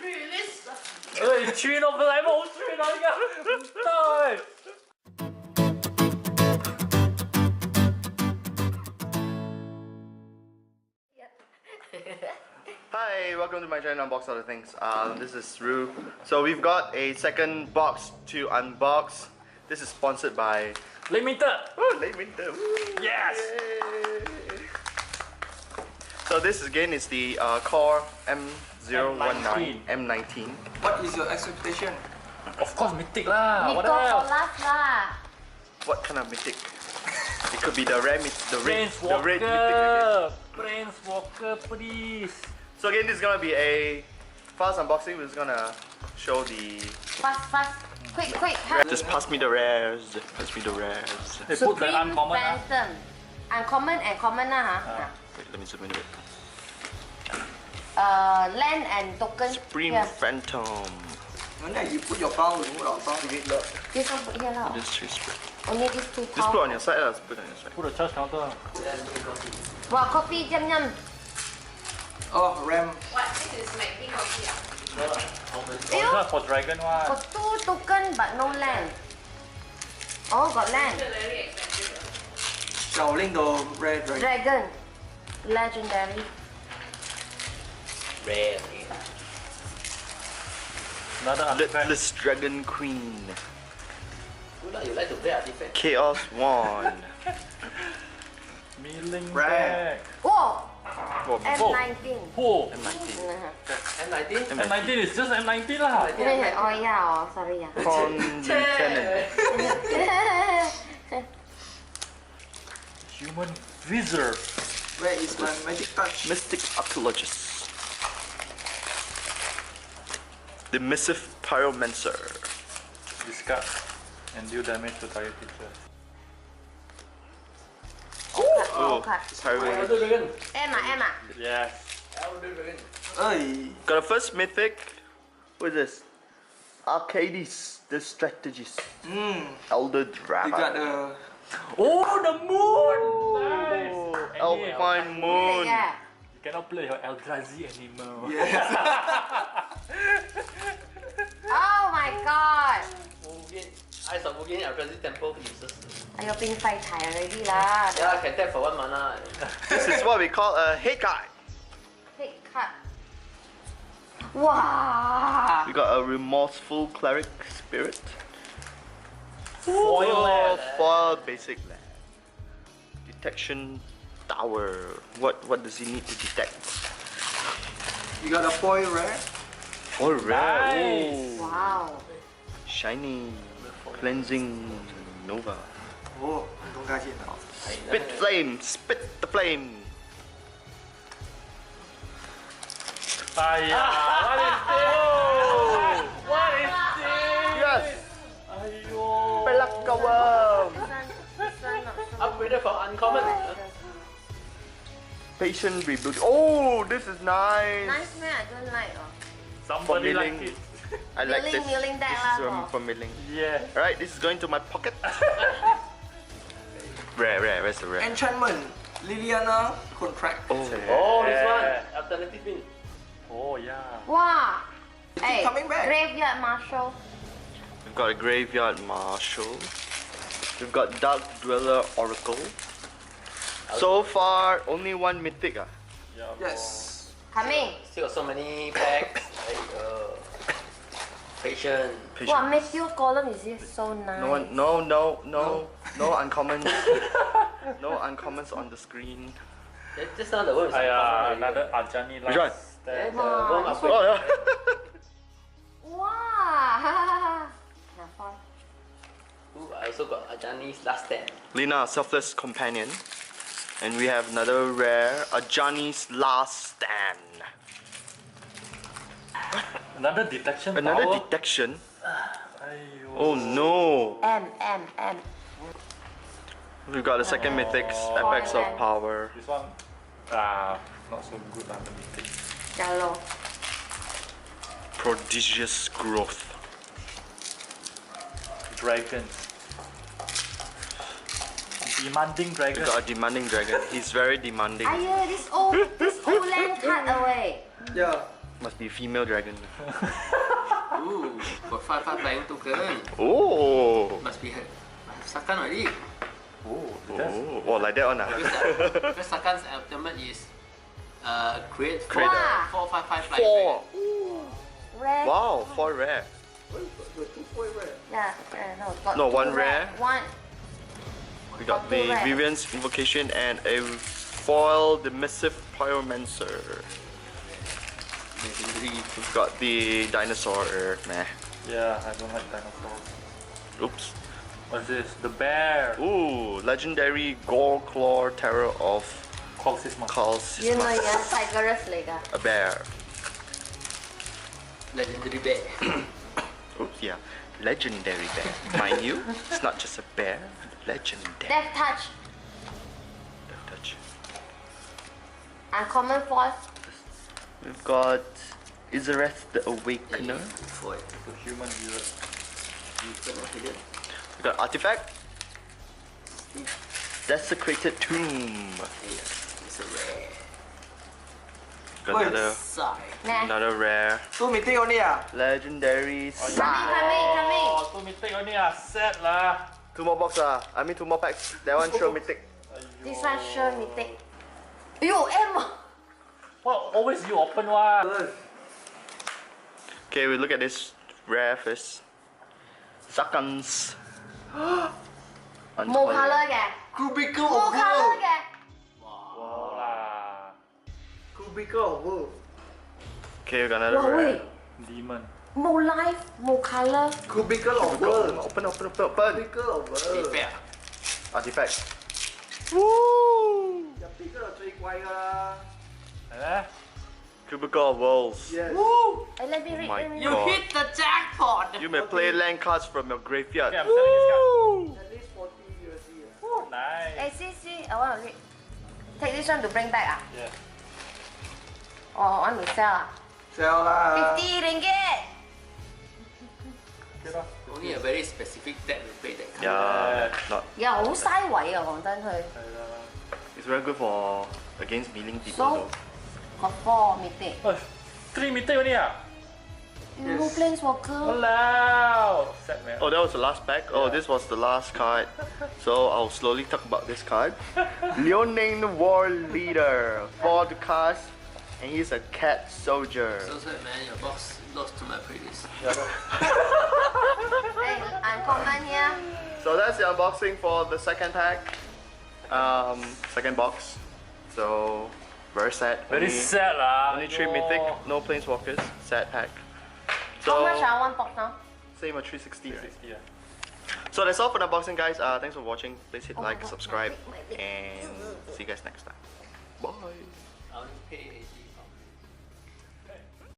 mythic. 穿咯，本來冇穿啊，依家唔得。Hi, welcome to my channel Unbox Other Things. This is Rue. So we've got a second box to unbox. This is sponsored by Limited. Oh, Late Winter. Woo. Yes. Yay. So this again is the Core M019 M19. What is your expectation? Of course, mythic lah. What Mythic else? lah. What kind of mythic? It could be the rare mythic, the red mythic again. Prince Walker, please. So again, this is gonna be a fast unboxing. We're just gonna show the. Fast. Quick. Just pass me the rares. Pass me the rares. They put the Supreme uncommon. Phantom. Uncommon and common lah. Wait, let me zoom into it. Land and token. Supreme Here. Phantom. You put your palm, you put our palm. This one put here lah. This is. Only these two Just put on towels. your side. Let's put it on your side. Put the charge counter. Wow, coffee yum. Oh, RAM. What? This is McD coffee. Oh, this one for dragon one. Got two token but no land. Oh, got land. Very expensive. Shaolin the red dragon. Dragon. Legendary. Rare. Another artifact. Limitless Dragon Queen. You like to play artifact? Chaos Wand. Milling Rare. back. Whoa! Oh, M19. Oh, M19? M19 is just M19 lah. Oh yeah, sorry yeah. Prawn Lieutenant. Human Wizard. Where is my magic touch? Mystic Archaeologist. The Missive Pyromancer. Discard and deal damage to target creature. Oh, cut. Pyro. Elder Dragon. Emma. Yes. Elder Dragon. Hey. Got a first mythic. What is this? Arcades, the strategist. Elder You Dragon. got the. Oh, the moon! Nice! Alpine Moon. Yeah. You cannot play your Eldrazi anymore. Oh my god. Eyes of Mugen, Eldrazi Temple uses. Are you being fight already lah? Yeah, can tap for 1 mana. This is what we call a hate card. Take cut. Wow. We got a Remorseful Cleric Spirit. Foil. Foil basic land. Detection Tower. What does he need to detect? You got a foil rare. Oh, rare. Nice. Oh. Wow. Shiny. Cleansing Nova. Oh, 东大剑的。 Spit flame. Spit the flame. Ayah, what is this? What is this? Yes. Ayo. Pelakawam. This one not so Upgraded for uncommon. Patient rebuild. Oh, this is nice. nice man, I don't like. Somebody For like milling. it. I like Milling, this. milling that This lah, is from, hor. from milling. Yeah. Alright, this is going to my pocket. Rare. Where's the rare? Enchantment. Liliana contract. Oh. Oh, this one. Alternative win. Oh yeah. Wow. Hey, coming back. Graveyard Marshal. We've got a Graveyard Marshal. We've got Dark Dweller Oracle. So far, only one mythic. Yeah. Yes. Coming. Still got so many packs. Patient. Wow, Meteor Column is this so nice. No uncommons. No uncommons on the screen. Just now the one is Ayah, another Ajani last. Which one? Then the Wow, worm this upgrade. Oh yeah. Wow. Now fun. Ooh, I also got Ajani's last stand. Lina, Selfless Companion. And we have another rare, Ajani's Last Stand. Another detection Another power. detection. Ayo. Oh no. M. We've got the second mythic's Apex of Power. This one, not so good. The mythic. Yellow. Prodigious Growth. Dragons. Demanding We dragon. got a demanding dragon. He's very demanding. Ayo, this old land cut away. Yeah. Must be female dragon. Ooh, got 5 flying token. Oh. Must be have Sakan already. Oh, like that one. Because Sakan's ultimate is create Create a- 4/5/5 flying. 4. Rare. Wow, 4 rare. Got 2 foil rare. Yeah, no, got No, two 1 rare. One. We got Got the two rare. Vivian's Invocation and a foil Dismissive Pyromancer. Legendary. We've got the Dinosaur. Meh. Yeah, I don't like dinosaurs. Oops. What's this? The bear. Ooh, Legendary Gore Claw Terror of Colsisma. Calls. Yun na yan, Tigerus Lega. A bear. Legendary bear. Oops, yeah. Legendary bear. Mind you, it's not just a bear. Legendary. Death Touch. Death touch. Uncommon Force. We've got Izareth the Awakener. Foil. The human wizard. We've got Artifact. Desecrated Tomb. It's a rare. Got another, Sigh. Nah. another rare. 2 mythic only ah. Legendary Coming. Oh, tu mythic only set lah. 2 more box I mean 2 more packs. That one sure mythic. This one sure mythic. Yo, M. Well, always you open one. Okay, we look at this rare first. Sakans. Màu color kìa. Cubicle Màu of color Woe. kìa. Wow lah. Cubicle of Woe. Okay, we got another Wow, rare. wait. Demon. Màu life, màu color. Cubicle of Go, Woe. open. Cubicle of Woe. Fair. Artifact. Woo! 入邊嗰度最貴㗎啦。 Eh? Cubicle of Worlds. Yes. Hey, let me Oh read. my let me You God. hit the jackpot. You may play land cards from your graveyard. Okay, I'm selling this card. Woo! At least 40 USD. Oh, nice. Hey, see, I want to read. Take this one to bring back Yeah. Or I want to sell Sell lah. 50 ringgit. Okay lah. Only a very specific deck will play that card. Yeah, not. 又好嘥位啊，講真佢。係啦。 It's very good for against milling people So, though. got 4 mythic. Oh, 3 mythic only ah. You no planeswalker. Walao. Sad man. Oh, that was the last pack. Oh, this was the last card. So I'll slowly talk about this card. Liaoning War Leader, 4 to cast, and he's a cat soldier. So sad man, your box lost to my previous. Hey, uncommon here. So that's the unboxing for the second pack. Second box. So very sad. Very Only- sad lah. Only 3 mythic, no planeswalkers. Sad pack. How much So one box now? same at 360. Right? 60 ah. So that's all for the unboxing, guys. Thanks for watching. Please hit Oh my like, God, subscribe, my leg. and see you guys next time. Bye. I only pay 80.